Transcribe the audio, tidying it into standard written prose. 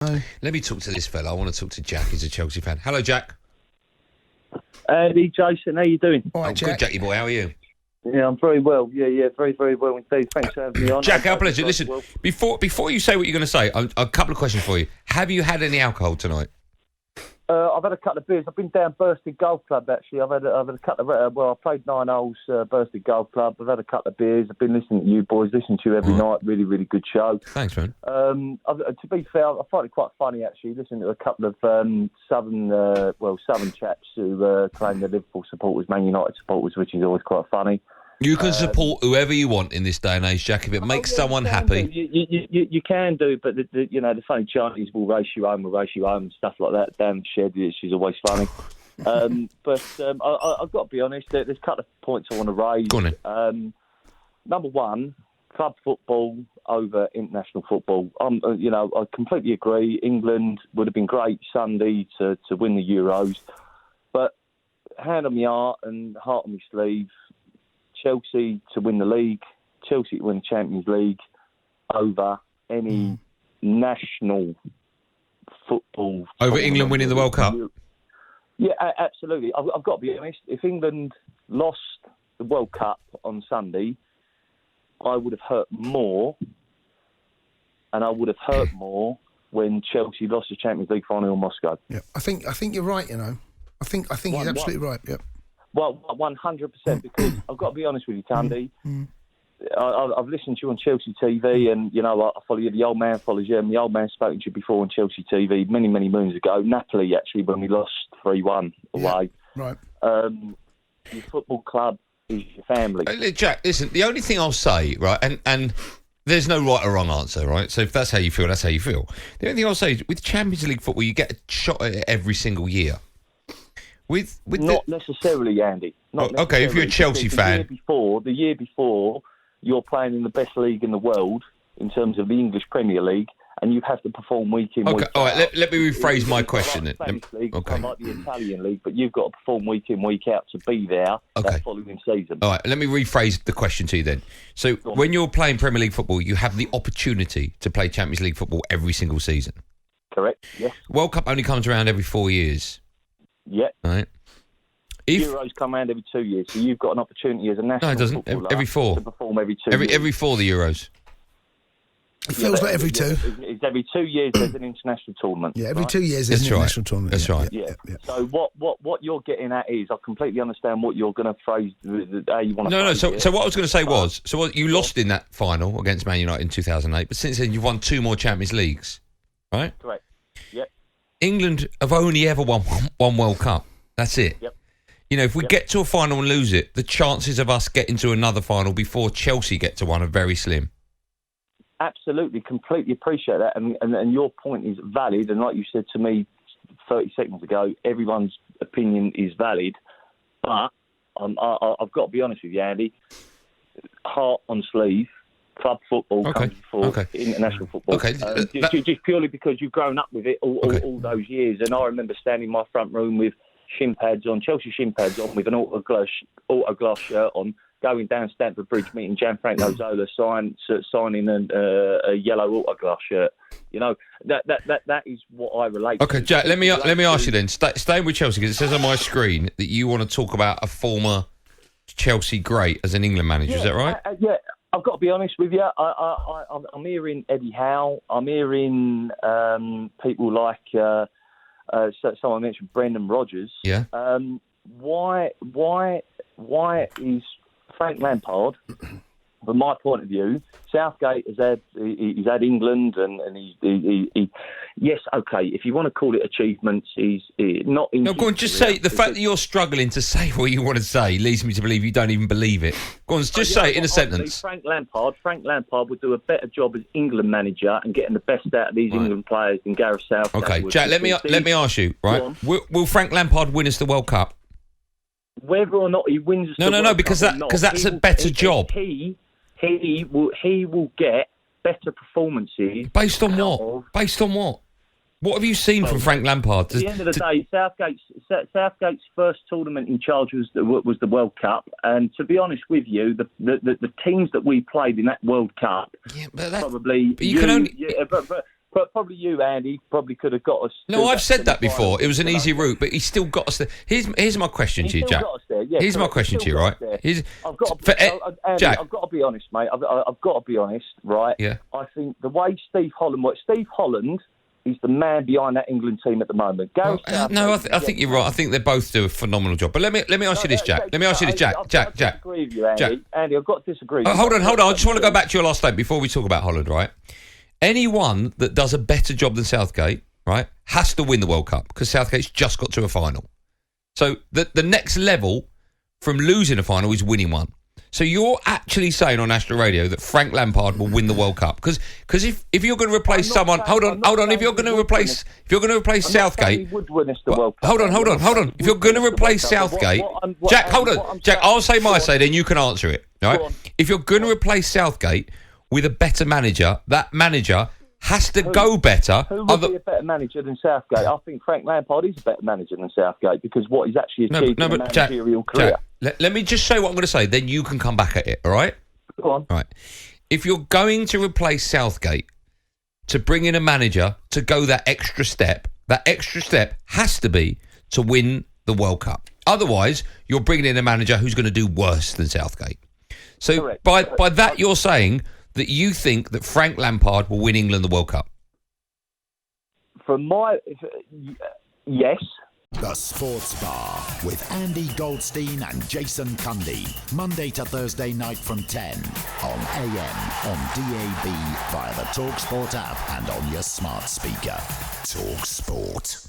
Let me talk to this fella. I want to talk to Jack. He's a Chelsea fan. Hello, Jack. Andy, Jason, how you doing? All right, Jack. Good, Jackie boy. How are you? Yeah, I'm very well. Yeah, very, very well indeed. Thanks for having me on. Jack, our pleasure. Listen, before you say what you're going to say, a couple of questions for you. Have you had any alcohol tonight? I've had a couple of beers. I've been down Bursted Golf Club, actually. I've had a couple of... I played 9 holes, Bursted Golf Club. I've had a couple of beers. I've been listening to you boys, listening to you every night. Really, really good show. Thanks, man. To be fair, I find it quite funny, actually, listening to a couple of Southern chaps who claim they're Liverpool supporters, Man United supporters, which is always quite funny. You can support whoever you want in this day and age, Jack, if it makes someone happy. You can do, but the funny chant is we'll race you home, and stuff like that. Damn shed, she's always funny. But I've got to be honest, there's a couple of points I want to raise. Go on then. Number one, club football over international football. I completely agree. England would have been great Sunday to win the Euros, but hand on my heart and heart on my sleeve, Chelsea to win the league, Chelsea to win the Champions League over any national football. Over England winning the World Cup? Yeah, absolutely. I've got to be honest. If England lost the World Cup on Sunday, I would have hurt more, and I would have hurt more when Chelsea lost the Champions League final in Moscow. Yeah, I think you're right. I think he's absolutely right. Yeah. Well, 100%, because I've got to be honest with you, Tandy. I've listened to you on Chelsea TV, and, I follow you. The old man follows you, and the old man spoke to you before on Chelsea TV many, many moons ago. Napoli, actually, when we lost 3-1 away. Yeah, right. Your football club is your family. Jack, listen, the only thing I'll say, right, and there's no right or wrong answer, right? So if that's how you feel, that's how you feel. The only thing I'll say is, with Champions League football, you get a shot at it every single year. Not necessarily, Andy. Okay, if you're a Chelsea fan. The year before, you're playing in the best league in the world in terms of the English Premier League, and you have to perform week in, week out. All right, let me rephrase my question then. League, like the Italian league, but you've got to perform week in, week out to be there that following season. All right, let me rephrase the question to you then. So when you're playing Premier League football, you have the opportunity to play Champions League football every single season. Correct, yes. World Cup only comes around every 4 years. Yeah. Right. Euros come around every 2 years, so you've got an opportunity as a national footballer every 4. to perform every 2 years. Every 4 the Euros. It feels like every 2. It's every 2 years there's an international tournament. Yeah, every 2 years there's an international tournament. That's right. Yeah. So what you're getting at is, I completely understand what you're going to phrase, how you want to phrase it. So what I was going to say was, you lost in that final against Man United in 2008, but since then you've won 2 more Champions Leagues, right? Correct. Yep. England have only ever won one World Cup. That's it. Yep. If we get to a final and lose it, the chances of us getting to another final before Chelsea get to one are very slim. Absolutely, completely appreciate that, and your point is valid. And like you said to me 30 seconds ago, everyone's opinion is valid. But I've got to be honest with you, Andy. Heart on sleeve, club football comes before international football. Okay, just purely because you've grown up with it all those years. And I remember standing in my front room with Chelsea shin pads on, with an autoglass shirt on, going down Stamford Bridge, meeting Gianfranco Zola, signing a yellow autoglass shirt. That is what I relate to. Okay, Jack, let me ask you then, staying with Chelsea, because it says on my screen that you want to talk about a former Chelsea great as an England manager, is that right? Yeah, I've got to be honest with you. I'm hearing Eddie Howe. I'm hearing people like... someone mentioned Brendan Rodgers. Yeah. Why is Frank Lampard, from my point of view, Southgate he's had England and he yes, okay, if you want to call it achievements, he's not in. No, go on, just say the fact that you're struggling to say what you want to say leads me to believe you don't even believe it. Go on, just say it in a sentence. Frank Lampard would do a better job as England manager and getting the best out of these England players than Gareth Southgate. Okay, Jack, let me ask you, right? Will Frank Lampard win us the World Cup? Whether or not he wins, because that's a better job. He will get better performances. Based on what? Based on what? What have you seen from Frank Lampard? At the end of the day, Southgate's first tournament in charge was the World Cup, and to be honest with you, the teams that we played in that World Cup, But you can only. But probably you, Andy, probably could have got us. No, I've said that before. It was an easy route, but he still got us there. Here's my question to you, Jack. Here's my question to you, right? Jack, I've got to be honest, mate. I've got to be honest, right? Yeah. I think the way Steve Holland works, Steve Holland is the man behind that England team at the moment. Gareth Southgate, no, I think you're right. I think they both do a phenomenal job. But let me ask you this, Jack. Let me ask you this, Jack. I've got to disagree with you, Andy. Andy, I've got to disagree. Hold on. I just want to go back to your last statement before we talk about Holland, right? Anyone that does a better job than Southgate, right, has to win the World Cup because Southgate's just got to a final. So the next level from losing a final is winning one. So you're actually saying on national radio that Frank Lampard will win the World Cup because if you're going to replace someone, hold on. If you're going to replace Southgate, he would win us the World Cup. Hold on. If you're going to replace Southgate, Jack, hold on. Jack, I'll say my say, then you can answer it. All right? If you're going to replace Southgate with a better manager, that manager has to go better. Who would be a better manager than Southgate? I think Frank Lampard is a better manager than Southgate because what he's actually achieved in a managerial career. Jack, let me just say what I'm going to say, then you can come back at it, all right? Go on. All right. If you're going to replace Southgate to bring in a manager to go that extra step has to be to win the World Cup. Otherwise, you're bringing in a manager who's going to do worse than Southgate. So Correct. by that, you're saying that you think that Frank Lampard will win England the World Cup? Yes. The Sports Bar with Andy Goldstein and Jason Cundy. Monday to Thursday night from 10 on AM, on DAB, via the talkSPORT app and on your smart speaker. talkSPORT.